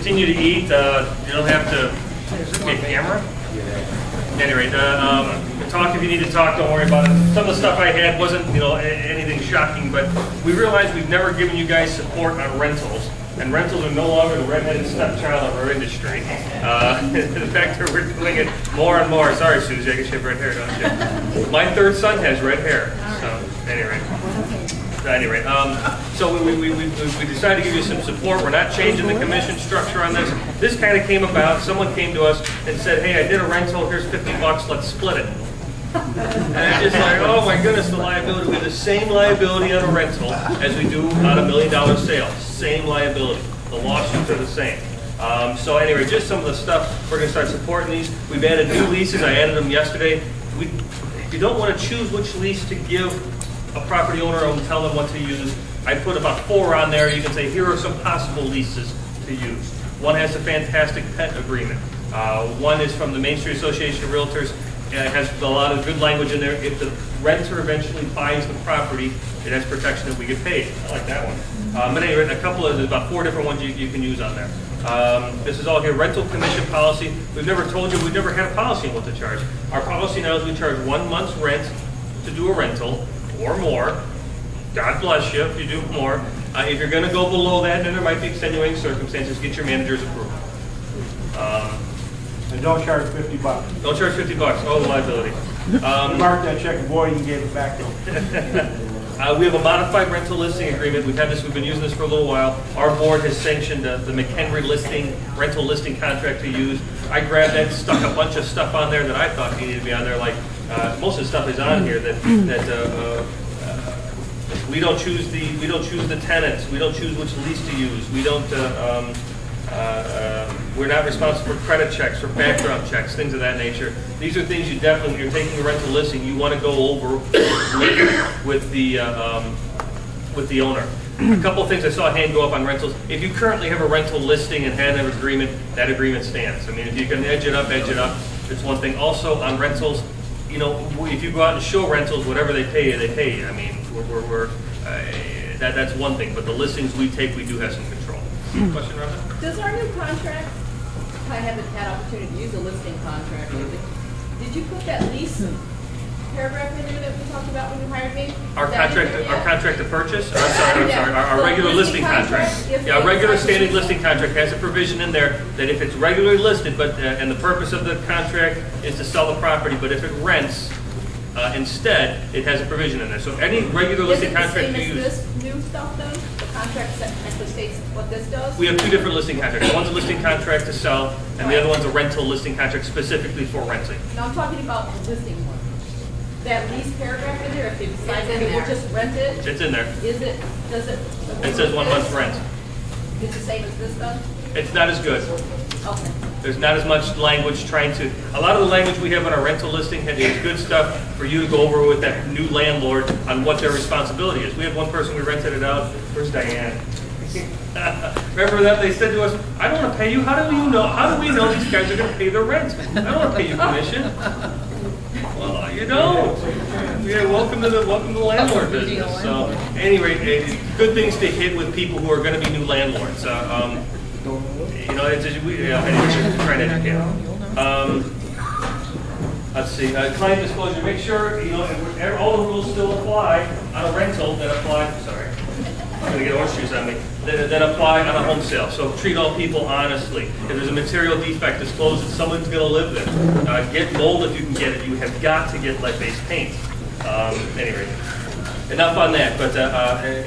continue to eat. You don't have to. Okay, camera. At any rate, talk if you need to talk. Don't worry about it. Some of the stuff I had wasn't, anything shocking, but we realized we've never given you guys support on rentals. And rentals are no longer the redheaded stepchild of our industry. In fact, we're doing it more and more. Sorry, Susie, I guess you have red hair, don't you? My third son has red hair. So, anyway, so we decided to give you some support. We're not changing the commission structure on this. This kind of came about. Someone came to us and said, "Hey, I did a rental. Here's $50. Let's split it." And it's just like, oh my goodness, the liability. We have the same liability on a rental as we do on $1 million sale. Same liability. The lawsuits are the same. So anyway, just some of the stuff, we're going to start supporting these. We've added new leases. I added them yesterday. If you don't want to choose which lease to give a property owner and tell them what to use, I put about 4 on there. You can say, here are some possible leases to use. One has a fantastic pet agreement. One is from the Main Street Association of Realtors. It has a lot of good language in there. If the renter eventually buys the property, it has protection that we get paid. I like that one. But anyway, there's about 4 different ones you can use on there. This is all here. Rental commission policy. We've never told you, we've never had a policy on what to charge. Our policy now is we charge 1 month's rent to do a rental or more. God bless you if you do more. If you're going to go below that, then there might be extenuating circumstances. Get your manager's approval. And don't charge $50. Don't charge $50. Oh, liability. Mark that check, boy, you gave it back to him. We have a modified rental listing agreement. We've been using this for a little while. Our board has sanctioned the McHenry rental listing contract to use. I grabbed that, stuck a bunch of stuff on there that I thought needed to be on there. Like most of the stuff is on here that we don't choose the tenants. We don't choose which lease to use. We don't. We're not responsible for credit checks or background checks, things of that nature. These are things you definitely, when you're taking a rental listing, you want to go over with the owner. A couple of things I saw a hand go up on rentals. If you currently have a rental listing and had an agreement, that agreement stands. I mean, if you can edge it up, it's one thing. Also on rentals, if you go out and show rentals, whatever they pay you. I mean, that's one thing. But the listings we take, we do have some control. Question, Rhonda? Does our new contract, I haven't had opportunity to use a listing contract lately. Did you put that lease paragraph in there that we talked about when you hired me? Our contract to purchase? I'm sorry, our regular listing contract. Yeah, our regular standing listing contract has a provision in there that if it's regularly listed, but and the purpose of the contract is to sell the property, but if it rents, instead, it has a provision in there. So any regular listing contract you use. Is it the same as this new stuff then? The contract that actually states what this does? We have 2 different listing contracts. One's a listing contract to sell, and the other one's a rental listing contract specifically for renting. No, I'm talking about the listing one. That lease paragraph in there, if they decide that we'll just rent it? It's in there. Does it? It says 1 month's rent. It's the same as this does? It's not as good. Okay. There's not as much language a lot of the language we have on our rental listing is good stuff for you to go over with that new landlord on what their responsibility is. We had one person, we rented it out. Where's Diane? Remember that? They said to us, I don't want to pay you. How do we know these guys are going to pay their rent? I don't want to pay you commission. Well, you don't. Yeah, welcome to the landlord business. So anyway, good things to hit with people who are going to be new landlords. It's just, anyway, trying to educate. Let's see, client disclosure. Make sure all the rules still apply on a rental that apply. Sorry, I'm going to get orange juice on me. That apply on a home sale. So treat all people honestly. If there's a material defect, disclose that someone's going to live there. Get mold if you can get it. You have got to get lead-based paint. Anyway. Enough on that, but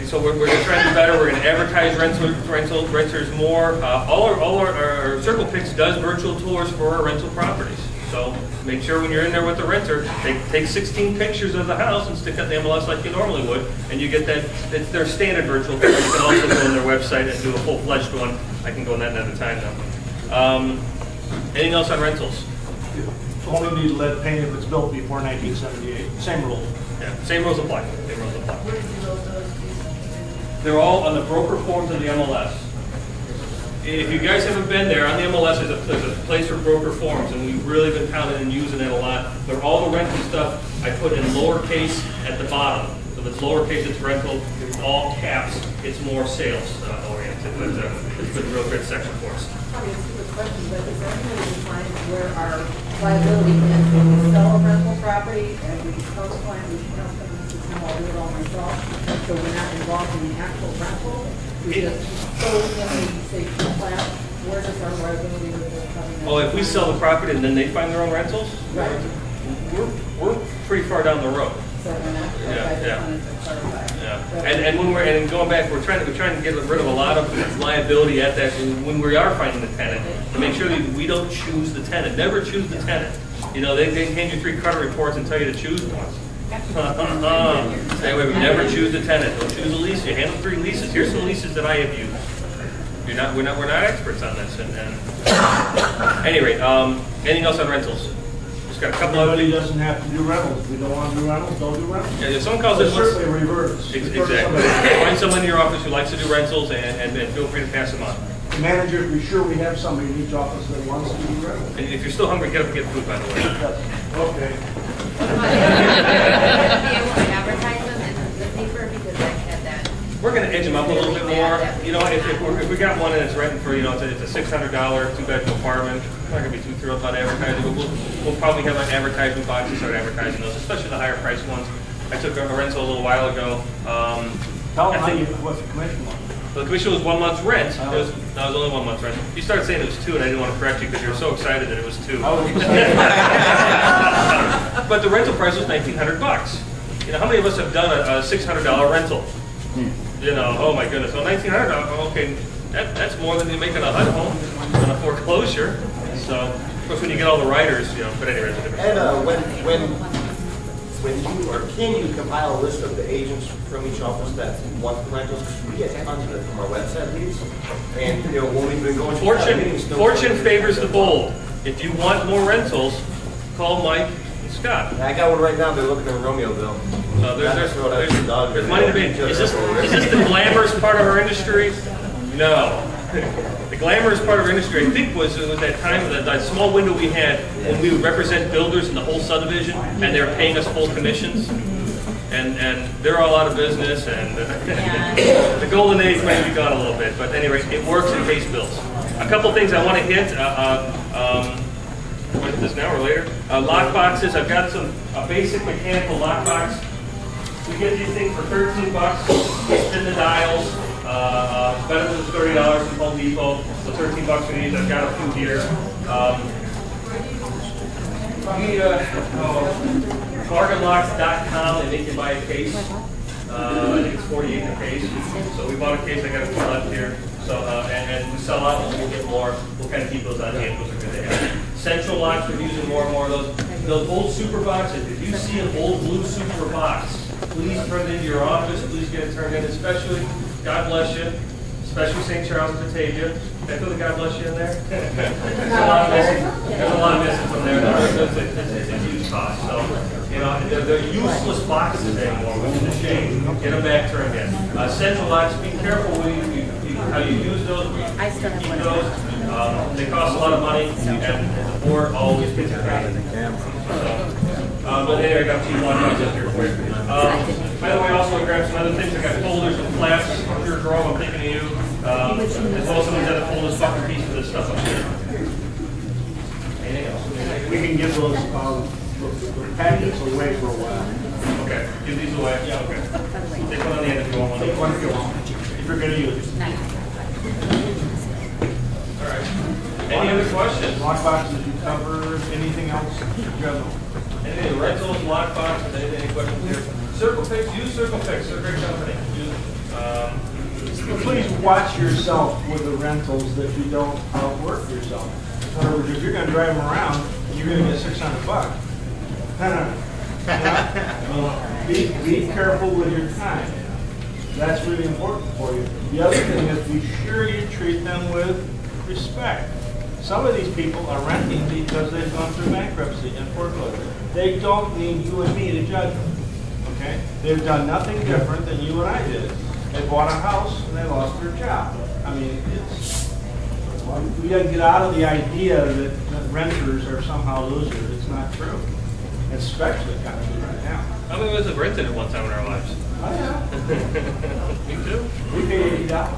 so we're going to try to do better. We're going to advertise renters more. All our Circle Pix does virtual tours for our rental properties. So make sure when you're in there with the renter, take 16 pictures of the house and stick on the MLS like you normally would, and you get that. It's their standard virtual tour. You can also go on their website and do a full-fledged one. I can go on that another time though. Anything else on rentals? Only need lead paint if it's built before 1978. Same rule. Yeah, same rules apply. They're all on the broker forms of the MLS. If you guys haven't been there, on the MLS there's a place for broker forms, and we've really been pounding and using it a lot. They're all the rental stuff I put in lowercase at the bottom. So if it's lowercase, it's rental. If it's all caps, it's more sales oriented. it's been a real great section for us. Probably a stupid question, but is there any way to define where our liability ends when we sell a rental property and we post plan, we don't come to the I'll do it all myself, so we're not involved in the actual rental? We just sold when we say plan, where does our liability with the company? Oh, if we sell the property and then they find their own rentals, Right. we're pretty far down the road. So we're not, okay, I just wanted to clarify. Yeah, and when and going back, we're trying to get rid of a lot of liability at that when we are finding the tenant, to make sure that we don't choose the tenant. Never choose the tenant. You know, they hand you 3 credit reports and tell you to choose one. Stay away. We never choose the tenant. Don't choose a lease. You handle 3 leases. Here's some leases that I have used. We're not experts on this. And at any rate, anything else on rentals? Just got a couple of. Everybody doesn't have to do rentals. If we don't want to do rentals, don't do rentals. Yeah, if someone calls But it. certainly reverse. Exactly. Find someone in your office who likes to do rentals and feel free to pass them on. Managers, be sure we have somebody in each office that wants to do rentals. And if you're still hungry, get up and get food, by the way. Okay. Be able to advertise them in the paper because I had that. We're going to edge them up a little bit more. You know, if we got one and it's renting for, you know, it's a $600 2-bedroom apartment, I'm not going to be too thrilled about advertising, but we'll probably have an advertisement box and start advertising those, especially the higher priced ones. I took a rental a little while ago. Tell them what the commission was. The commission was 1 month's rent. It was only 1 month's rent. You started saying it was 2, and I didn't want to correct you because you were so excited that it was 2. But the rental price was $1,900. You know, how many of us have done a $600 rental? You know, oh my goodness. Well, $1,900. Okay, that's more than you make in a HUD home on a foreclosure. So, of course, when you get all the writers, you know. But anyway, it's a different story. And when you, or can you compile a list of the agents from each office that want the rentals? Because we get tons of it from our website leads. And, you know, when we've been going through meetings, Fortune favors the bold. If you want more rentals, call Mike and Scott. I got one right now. They're looking in Romeoville. There's money to be. Is this the glamorous part of our industry? No. The glamorous part of our industry, I think, was that time, that small window we had when we would represent builders in the whole subdivision, and they were paying us full commissions. And they're all out of business, and the golden age might be gone a little bit. But anyway, it works in case bills. A couple things I want to hit. What is this now or later? Lock boxes. I've got a basic mechanical lock box. We get these things for $13. Spin the dials. Better than $30 from Home Depot. So $13 for these. I've got a few here. Bargainlocks.com. They make you buy a case. I think it's $48 a case. So we bought a case. I got a few left here. So and we sell out, and we'll get more. We'll kind of keep those on hand. Those are good to have. Central locks. We're using more and more of those. Those old super boxes. If you see an old blue super box, please turn it into your office. Please get it turned in. Especially, God bless you. Especially St. Charles and Batavia. Did I put the God bless you in there? There's a lot of missing from there. It's a huge cost. So, you know, they're useless boxes anymore, which is a shame. Get them back turned in. Central locks. Be careful how you use those. I still have one. Those. They cost a lot of money, and the board always gets it right. But anyway, I got 2 lock boxes up here for you. By the way, also I grabbed some other things. I got folders and flaps. If you're a girl, I'm thinking of you. As well as some of these other folders, fucking piece of this stuff up here. Anything else? We can give those packets away for a while. Okay, give these away. Yeah, okay. Take one on the end if you want one. Take one if you want, if you're going to use it. All right. Any other questions? Lock boxes, you cover anything else? Anything, rentals, lock boxes, any questions here? Circle Fix, use Circle Fix, they're a great company. Use it. Please watch yourself with the rentals that you don't outwork yourself. In other words, if you're going to drive them around, you're going to get $600. Be careful with your time. That's really important for you. The other thing is be sure you treat them with respect. Some of these people are renting because they've gone through bankruptcy and foreclosure. They don't need you and me to judge them. Okay? They've done nothing different than you and I did. They bought a house and they lost their job. I mean, we got to get out of the idea that renters are somehow losers. It's not true. Especially kind of right now. How many of us have rented at one time in our lives? Oh yeah. Me too. We paid $80.